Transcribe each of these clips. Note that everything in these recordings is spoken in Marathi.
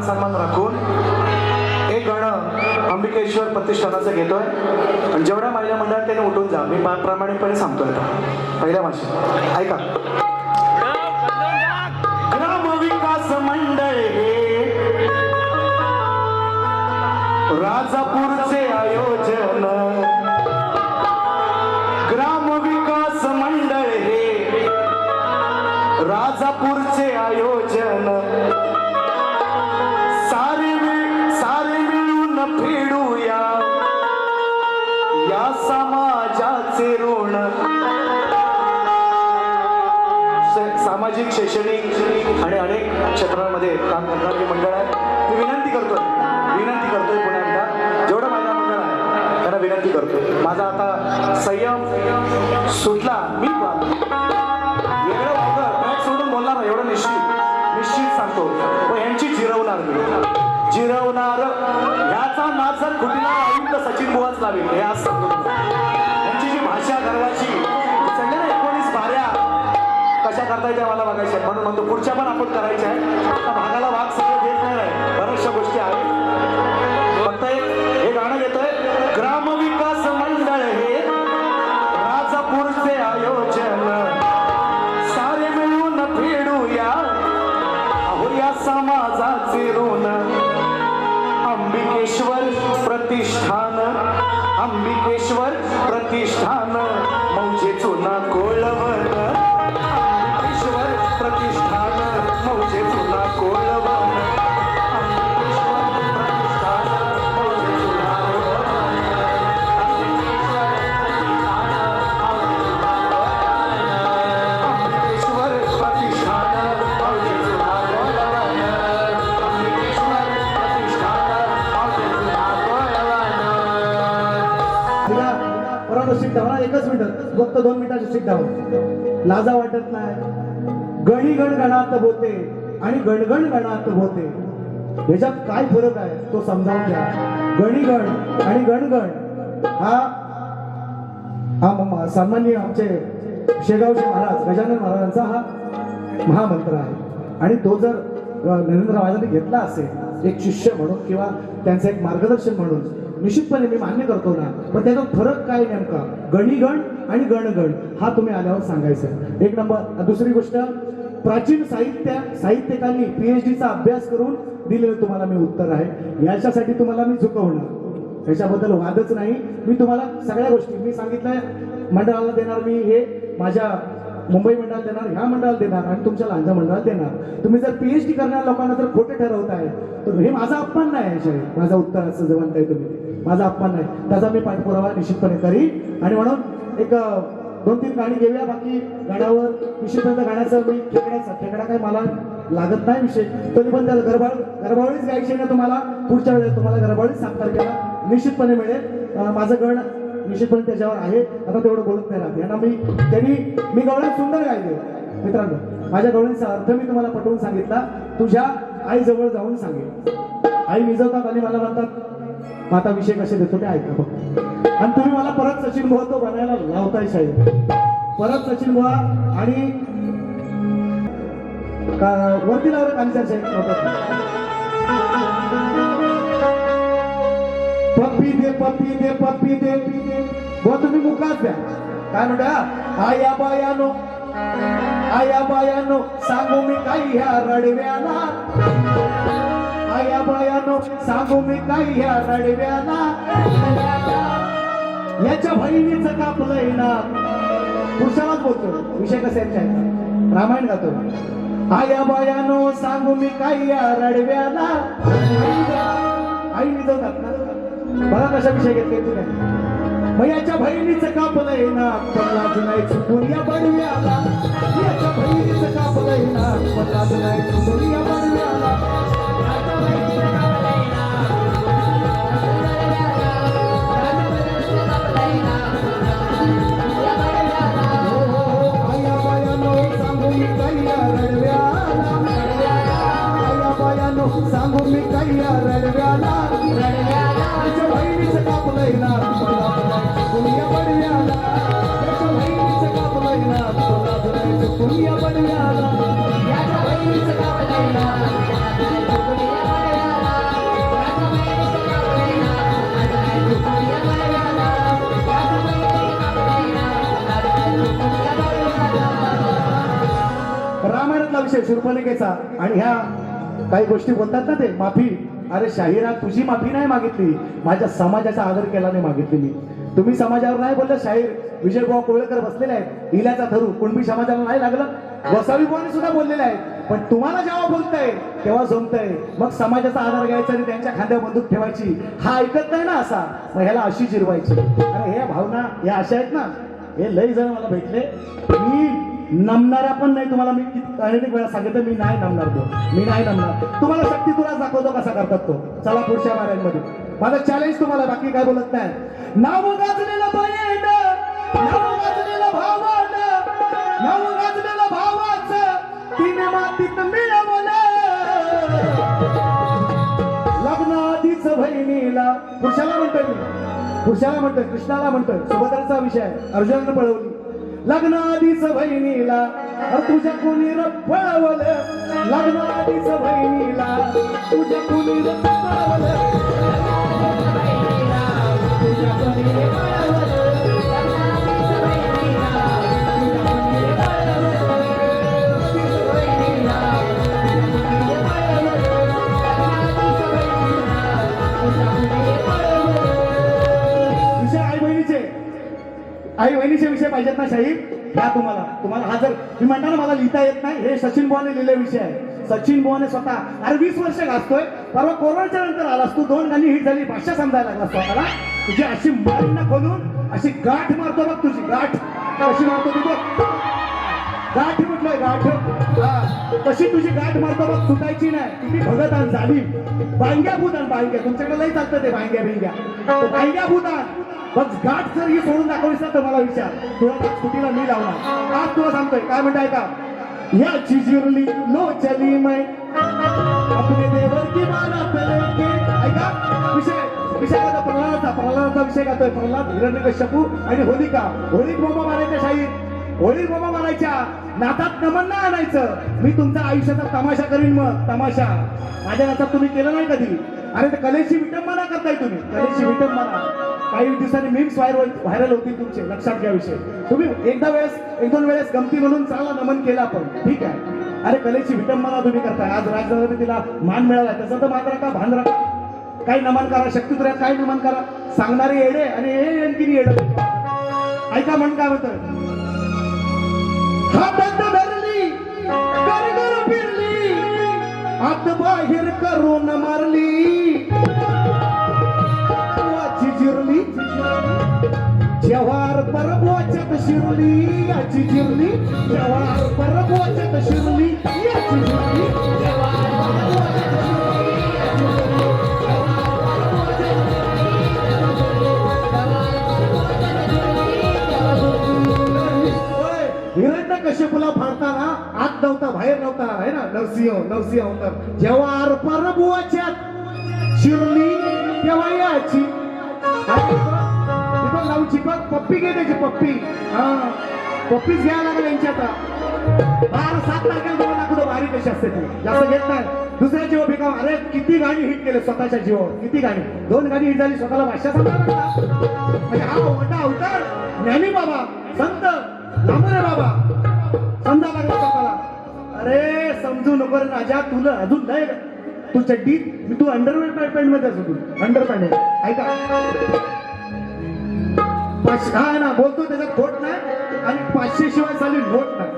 सन्मान राखून एक गाणं अंबिकेश्वर प्रतिष्ठानाचं घेतोय आणि जेवढ्या महिला मंडळात त्याने उठून जा. मी प्रामाणिकपणे सांगतोय आता पहिल्या भाषेत ऐका. ग्राम विकास मंडळ हे राजापूरचे आयोजन. ग्राम विकास मंडळ हे राजापूरचे आयोजन. सारे मिळून फेडूया या समाजाचे ऋण. सामाजिक शैक्षणिक आणि अनेक क्षेत्रांमध्ये काम करणारी मंडळ आहे. मी विनंती करतोय पुन्हा एकदा जेवढं महिला मंडळ आहे त्यांना विनंती करतोय. माझा आता संयम सुटला. मी वेगळं वागं ट्रॅक सोडून बोलणार एवढं निश्चित सांगतो. व यांची जिरवणार ह्याचा नाच जर खुटीला राहील तर सचिन बुवाच लावेल हे आज सांगतो. यांची जी भाषा गर्वाची सगळ्या 19 बाऱ्या कशा करता येते मला बघायच्या म्हणून म्हणतो पुढच्या पण आपण करायच्या आहे. भागाला भाग सगळं देत नाही बऱ्याचशा गोष्टी आहेत. फक्त हे गाणं घेतोय. ग्राम विकास मंडळ हे राजापूरचे आयोजन. सारे मिळून फेडूया अहो या समाजाचे ऋण. अंबिकेश्वर प्रतिष्ठान मौजे चुना कोळवण. अंबिकेश्वर प्रतिष्ठान मौजे चुना कोळवण. एकच मिनिट फक्त 2 मिनिटाची सीट डाऊन. लाजा वाटत नाही. गणिगण गणात बोते आणि गणगण गणात बोते ह्याच्यात काय फरक आहे तो समजावून घ्या. गणिगण आणि गणगण हा सामान्य आमचे शेगावचे महाराज गजानन महाराजांचा हा महामंत्र आहे. आणि तो जर नरेंद्र महाराजांनी घेतला असेल एक शिष्य म्हणून किंवा त्यांचं एक मार्गदर्शन म्हणून निश्चितपणे मी मान्य करतो ना. पण त्याचा फरक काय नेमका गणिगण आणि गणगण हा तुम्ही आल्यावर सांगायचं. एक नंबर. दुसरी गोष्ट प्राचीन साहित्यिकांनी PhDचा अभ्यास करून दिलेलं तुम्हाला मी उत्तर आहे. याच्यासाठी तुम्हाला मी झुकवणार याच्याबद्दल वादच नाही. मी तुम्हाला सगळ्या गोष्टी मी सांगितलंय मंडळाला देणार. मी हे माझ्या मुंबई मंडळाला देणार ह्या मंडळाला देणार आणि तुमच्या लहानच्या मंडळाला देणार. तुम्ही जर PhD करणाऱ्या लोकांना जर खोटे ठरवताय तर हे माझा अपमान नाही आहे. माझा उत्तर असं जे म्हणताय तुम्ही माझा अपमान नाही. त्याचा मी पाठपुरावा निश्चितपणे करीन. आणि म्हणून एक 2-3 गाणी घेऊया. बाकी गाण्यावर निश्चितपणे गाण्याचं मी खेकडा काय मला लागत नाही विषय. तरी पण त्याला गरबावळीच गायची ना तुम्हाला. पुढच्या वेळेस तुम्हाला गरबावळीच 7 तारखेला निश्चितपणे मिळेल. माझं गण निश्चितपणे त्याच्यावर आहे. आता तेवढं बोलत नाही राहत यांना मी गवळण सुंदर गायले. मित्रांनो माझ्या गवळणीचा अर्थ मी तुम्हाला पटवून सांगितला. तुझ्या आईजवळ जाऊन सांगेल. आई निजवतात आणि मला म्हणतात आता विषय कसे देतो ते ऐका फक्त. आणि तुम्ही मला परत सचिन बुवा तो बनायला लावताय साहेब. परत सचिन बुवा आणि वरती लावलं कांच्या पप्पी दे बुवा तुम्ही मुखात द्या. काय म्हणता आया बायानो सांगू मी काही ह्या रडव्याला. आया बायानो सांगू मी काही ह्या रडव्याला. याच्या बहिणीचं कापलंय ना. पुरुषालाच बोलतो विषय कसा आहे रामायण गातो. आया बायानो सांगू मी काही या रडव्याला. आई निजवतात ना बघा कशा विषय घेतले तुला. मग याच्या बहिणीचं कापलंय ना पण लाज नाही चुकून या बडव्याला. याच्या बहिणीचं कापलंय ना पण लाज नाही चुकून या बडव्याला. सांगू मी काही रडव्याला. त्याच्या बहिणीचं कापलंय ना कुणीया बडव्याला. त्याच्या बहिणीचं कापलंय ना कुणीया बडव्याला. याच्या बहिणीचं कापलंय ना रामायणातला विषय शूर्पणखेचा आणि ह्या काही गोष्टी बोलतात ना ते माफी. अरे शाहिरा, तुझी माफी नाही मागितली, माझ्या समाजाचा आदर केला नाही मागितली मी. तुम्ही समाजावर नाही बोललं. शाहीर विजयभाऊ कोळेकर बसलेले आहेत. इल्याचा थरू कुणबी समाजाला नाही लागलं. वसावी बुवांनी सुद्धा बोललेले आहेत. पण तुम्हाला जेव्हा बोलतंय तेव्हा जमतंय. मग समाजाचा आधार घ्यायचा आणि त्यांच्या खांद्यावर बंदूक ठेवायची. हा ऐकत नाही ना असा, मग ह्याला अशी जिरवायची. आणि ह्या भावना या अशा आहेत ना, हे लय जण मला भेटले. मी नमणारा पण नाही. तुम्हाला मी अनेक वेळा सांगितलं मी नाही नमणार तो. मी नाही नमणार. तुम्हाला शक्ती तुला दाखवतो कसा करतात तो. चला पुढच्या मार्गामध्ये माझं चॅलेंज तुम्हाला, बाकी काय बोलत नाही. नाव गाजलेलं बहीण, नाव गाजलेलं भावान, नाव गाजलेलं भावाचं तिने मातीत मिळवलं. लग्नाआधीच बहिणीला, पुरुषाला म्हणतोय मी, पुरुषाला म्हणतोय, कृष्णाला म्हणतोय. सुभद्राचा विषय आहे, अर्जुनानं पळवली. लग्नाआधीच बहिणीला तुझ्या कोणी पळवलं. लग्नाआधीच बहिणीला तुझ्या कोणी पळवलं. आई बहिणीचे विषय पाहिजेत ना शाहीर, घ्या तुम्हाला. तुम्हाला हा जर तुम्ही म्हणता ना मला लिहिता येत नाही, हे सचिन बुवाने लिहिलेला विषय आहे. सचिन बुवाने स्वतः, अरे 20 वर्ष गाजतोय. परवा कोरोनाच्या नंतर आलास तू, 2 गाणी हिट झाली, भाषा समजायला लागला स्वतःला. तुझी अशी मारीनं खोलून अशी गाठ मारतो बघ, तुझी गाठ कशी मारतो तू बघ. गाठ म्हटलोय, गाठ. तशी तुझी गाठ मारतो बघ, सुटायची नाही. किती भगत आण झाली. बांग्या भूत आण, बांग्या. तुमच्याकडे लई चालतं ते बांग्या बिंग्या. बांग्या भूत आण. बघ गाठ जर ही सोडून दाखवलीस ना तर मला विचार, तुला स्कूटीला मी लावणार. आज तुला सांगतोय काय म्हणताय का, याची जिरली लो चली मै आपले देवर की बारात लेके. ऐका विषय का प्रल्हादाचा विषय गातोय. प्रल्हाद, हिरण्यकश्यपू आणि होलिका. होळीत बोंबा मारायच्या शाहीर, होळीत बोंबा मारायच्या. नातात नमन नाही आणायचं. मी तुमचा आयुष्याचा तमाशा करीन. मग तमाशा माझ्या नातात तुम्ही केलं नाही कधी. अरे तर कलेची विटंबना करताय तुम्ही, कलेची विटंबना. काही दिवसांनी मीम्स व्हायरल होतील तुमचे, लक्षात घ्या विषय. तुम्ही एक दोन वेळेस गमती म्हणून चांगला नमन केला, पण ठीक आहे. अरे कलेची विटंबना तुम्ही करताय. आज राजदादाने तिला मान मिळाला, त्याचा तर मान राखा, भान राखा. काही नमन करा, शक्तीतुऱ्यात काय नमन करा. सांगणारे येडे आणि हे आणखीन येडे. ऐका म्हण काय म्हणतोय, हातात धरली करगर फिरली, आत बाहेर करून मारली. वाची जिरली जवार परबोच्यात शिरली. याची जिरली जवार परबोच्यात शिरली. याची जिरली जवार परबोच्यात हिरण्यकश्यपूला फाडताना आत नव्हता, बाहेर नव्हता, आहे ना. नरसिंह होता. जवार परबोच्यात शिरली तेव्हा याची लावची पप्पी घे, त्याची पप्पी. हा पप्पीच घ्यायला लागला यांची. आता 7 तारखेला तुम्हाला दाखवतो भारी कशी असते ती. जास्त घेत नाही. दुसऱ्या जीव फेका. अरे किती गाणी हिट केले स्वतःच्या जीवावर, किती गाणी. 2 गाणी हिट झाली, स्वतःला भाषा समजायला लागला. म्हणजे हा मोठा अवतार ज्ञानी बाबा, संत लांबरे बाबा समजा लागला स्वतःला. अरे समजू नको रे राजा, तुला अजून नाही. तू चड्डीत, मी तू अंडरवेअर पॅन्ट मध्ये असतो. तू अंडर पॅन्ट. ऐका काय ना बोलतो त्याच्यात खोट नाही. आणि 500 शिवाय झाली नोट नाही.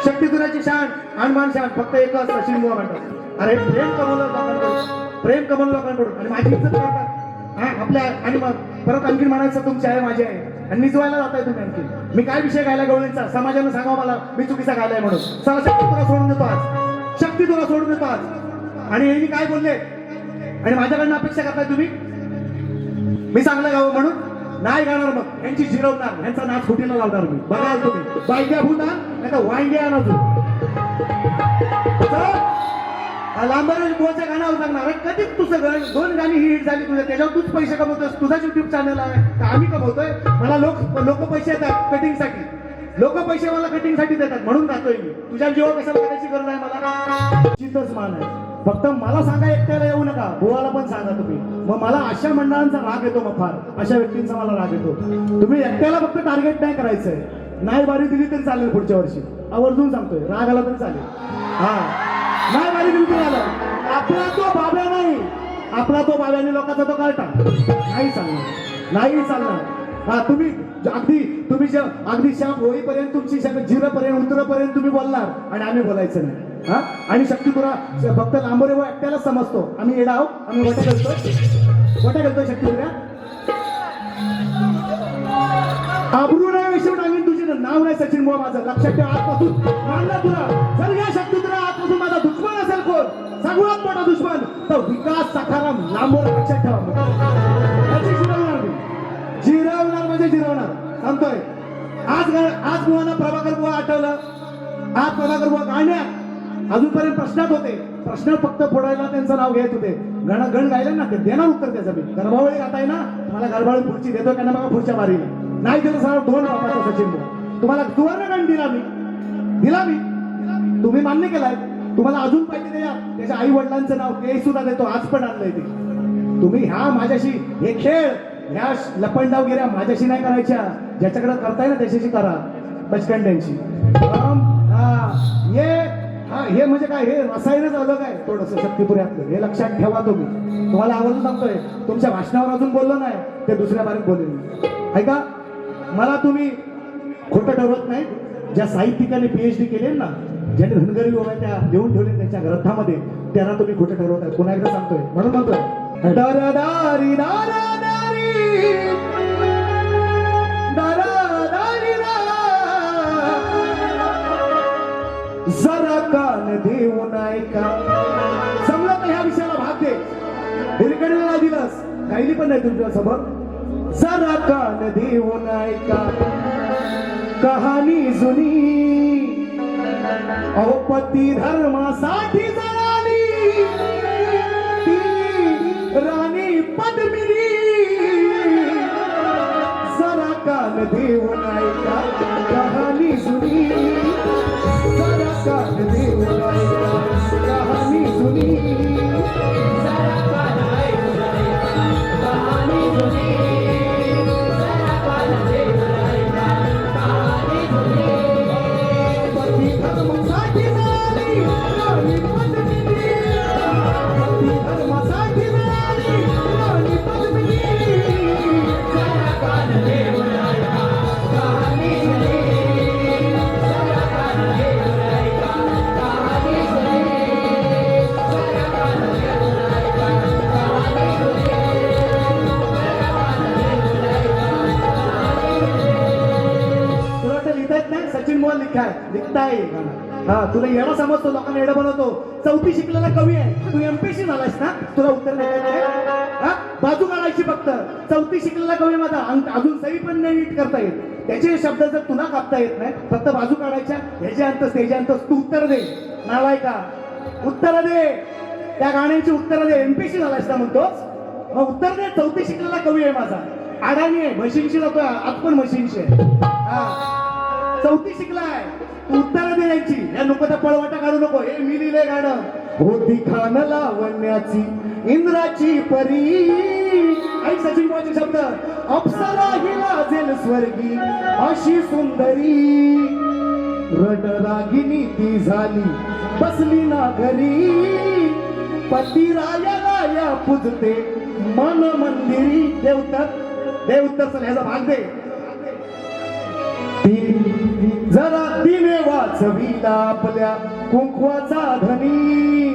शक्तीतुऱ्याची शान, अनमान शान फक्त एकच सचिन बुवा म्हणतात. अरे प्रेम कमवलं लोकांकडून, प्रेम कमवलं लोकांकडून आणि माझी इज्जत करतात. हा आपल्या. आणि मग परत आणखी म्हणायचं तुमची आहे, माझी आहे. आणि निजवायला जाताय तुम्ही आणखी. मी काय विषय गायला गवळींचा, समाजानं सांगा मला मी चुकीचा गायलाय म्हणून. चला शक्ती तुला सोडून देतो आज, शक्ती तुला सोडून देतो आज. आणि यांनी काय बोलले आणि माझ्याकडनं अपेक्षा करताय तुम्ही मी चांगलं गावं म्हणून. नाही गाणार. मग यांची जिरवणार, यांचा नाच फुटीला लावणार मी. बघाल तुम्ही. बायक्या भूता नाही तर वांग्या आणा तू. लांबरेज बुवाच्या गाण्यावर सांगणार. अरे कधीच तुझं 2 गाणी हिट झाली तुझ्या, त्याच्यावर तूच पैसे कमवतोय. तुझाच युट्यूब चॅनल आहे का आम्ही कमवतोय? मला लोक पैसे देतात कटिंगसाठी. लोक पैसे मला कटिंगसाठी देतात म्हणून गातोय मी. तुझ्या जीवावर कशाला करायची गरज आहे मला. चितच मान आहे. फक्त मला सांगा, एकट्याला येऊ नका, बुवाला पण सांगा तुम्ही. मग मला अशा मंडळांचा राग येतो. मग फार अशा व्यक्तींचा मला राग येतो. तुम्ही एकट्याला फक्त टार्गेट नाही करायचंय. नाही बारी दिली तरी चालेल पुढच्या वर्षी आवर्जून सांगतोय राग आला तरी चालेल हा नाही बारी दिली तरी आलं आपला तो बाब्या नाही आपला तो बाब्याने लोकांचा तो काढता नाही चालणार नाही चालणार हा तुम्ही अगदी शाप होईपर्यंत तुमची जिरपर्यंत उतरपर्यंत तुम्ही बोलणार आणि आम्ही बोलायचं नाही हा आणि शक्ती तुला फक्त लांबोरे व एकट्यालाच समजतो आम्ही येडा आहोत आम्ही वटा करतोय शक्ती तुला आबरू नाही विषय टांगीन तुझे नाव नाही सचिन बुवा माझं लक्षात ठेव आजपासून मानला तुला जर या शक्ती तुला आजपासून माझा दुश्मन असेल कोण सगळ्यात मोठा दुश्मन तर विकास सखाराम लांबोरा लक्षात ठेवा जिरवणार म्हणजे जिरवणार सांगतोय आज बुवाना प्रभाकर बुवा आठवलं आज प्रभाकर बुवा गाण्यात अजूनपर्यंत प्रश्नात होते प्रश्न फक्त फोडायला त्यांचं नाव घेत होते गण गायले ना ते देणार उत्तर त्याचं मी गर्भावळी गाताय ना मला गर्भावळी पुढची देतो त्यांना बघा पुढच्या बारीला नाही दिलं सर दोन बापाचं सचिन बुवा तुम्हाला सुवर्ण गण दिला मी तुम्ही मान्य केलाय तुम्हाला अजून पाहिजे त्याच्या आई वडिलांचं नाव ते सुद्धा देतो आज पण आणलंय ते तुम्ही ह्या माझ्याशी हे खेळ ह्या लपंडावगिऱ्या माझ्याशी नाही करायच्या ज्याच्याकडे करताय ना त्याच्याशी करा बचकंड्यांची हे म्हणजे काय हे रसायनच अलग आहे थोडस शक्तिपुऱ्यातलं हे लक्षात ठेवा तुम्ही तुम्हाला आवर्जून सांगतोय तुमच्या भाषणावर अजून बोललो नाही ते दुसऱ्या बारीत बोलेल ऐका मला तुम्ही खोटं ठरवत नाही ज्या साहित्यिकाने PhD केले ना ज्यांनी धनगरी बाबा त्या लिहून ठेवले त्यांच्या ग्रंथामध्ये त्यांना तुम्ही खोटं ठरवत आहे पुन्हा एकदा सांगतोय म्हणून म्हणतोय दारी जरा कान देऊन ऐका समजा तर ह्या विषयाला भाग दे हिरकणीला दिलंस गायली पण नाही तुमच्या समोर जरा कान देऊन ऐका कहाणी जुनी औपती धर्मासाठी जळाली ती राणी पद्मिनी जरा कान देऊन ऐका कहाणी जुनी जरा कान देऊन ऐका कहाणी जुनी जरा कान देऊन ऐका कहाणी जुनी जरा कान देऊन ऐका कहाणी जुनी पती धर्मासाठी जळाली राणी पद्मिनी पती धर्मासाठी जळाली राणी पद्मिनी जरा कान देऊन ऐका कहाणी जुनी जरा कान देऊन ऐका कहाणी जुनी जरा कान देऊन ऐका कहाणी जुनी जरा कान देऊन ऐका तुला तर लिहिता येत नाही सचिन मोहन लिखताय हा तुला येणं समजतो लोकांना येणं बनवतो चौथी शिकलेला कवी आहे तू MPSC झालास ना तुला उत्तर देता बाजू काढायची फक्त चौथी शिकलेला कवी माझा अजून सही पण नाही नीट करता येत त्याचे शब्द जर तुला कापता येत नाही फक्त बाजू काढायच्या ह्याचे अंतस त्याचे अंतस तू उत्तर दे नावाय का उत्तर दे त्या गाण्याची उत्तर दे MPSC झालास ना म्हणतोस मग उत्तर दे चौथी शिकलेला कवी आहे माझा अडाणी आहे म्हशींशी जातोय आज पण म्हशींशी आहे चौथी शिकलाय तू उत्तर द्यायची या नको त्या पळवाटा काढू नको हे मी लिहिले गाणं होती खान लावण्याची इंद्राची परी ऐक सचिन बुवाचे शब्द अप्सरा ही लाजेल स्वर्गी अशी सुंदरी रटरागिनी ती झाली बसली ना घरी पती रायाला या पूजते मन मंदिरी देवतर ह्याचा भाग दे जरा दिवे वाचविला आपल्या कुंकवाचा धनी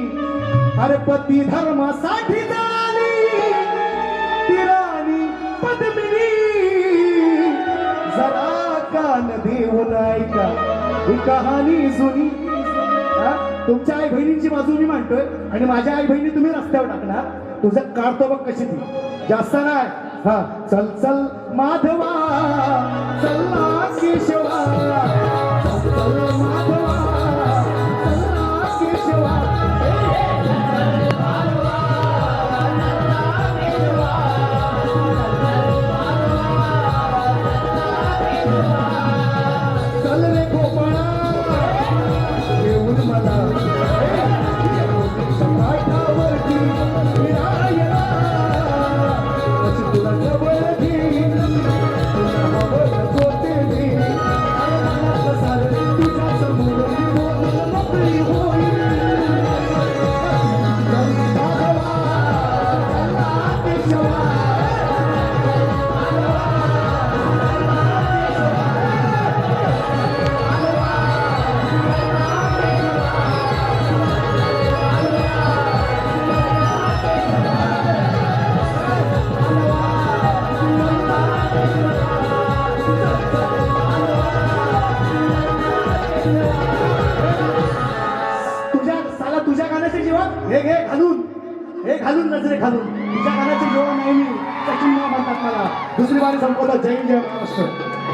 अरे पती धर्मासाठी जळाली ती राणी पद्मिनी जरा कान देऊन ऐका ही कहाणी जुनी तुमच्या आई बहिणींची बाजू मी मांडतोय आणि माझ्या आई बहिणी तुम्ही रस्त्यावर टाकणार तुझं काढतो बघ कशी ती जास्त नाही हा चल चल माधवा चला केशवा चल चल माधवा चला केशवा चल रे गोपाळा येऊन मला पाठावरती विरायला तुला जवळ घेईन तुला हवं होते मी नजरे खालून तुझ्या गाण्याची जोड नाही मी सचिन म्हणतात मला दुसरी बारी संपवतो जय जय महाराष्ट्र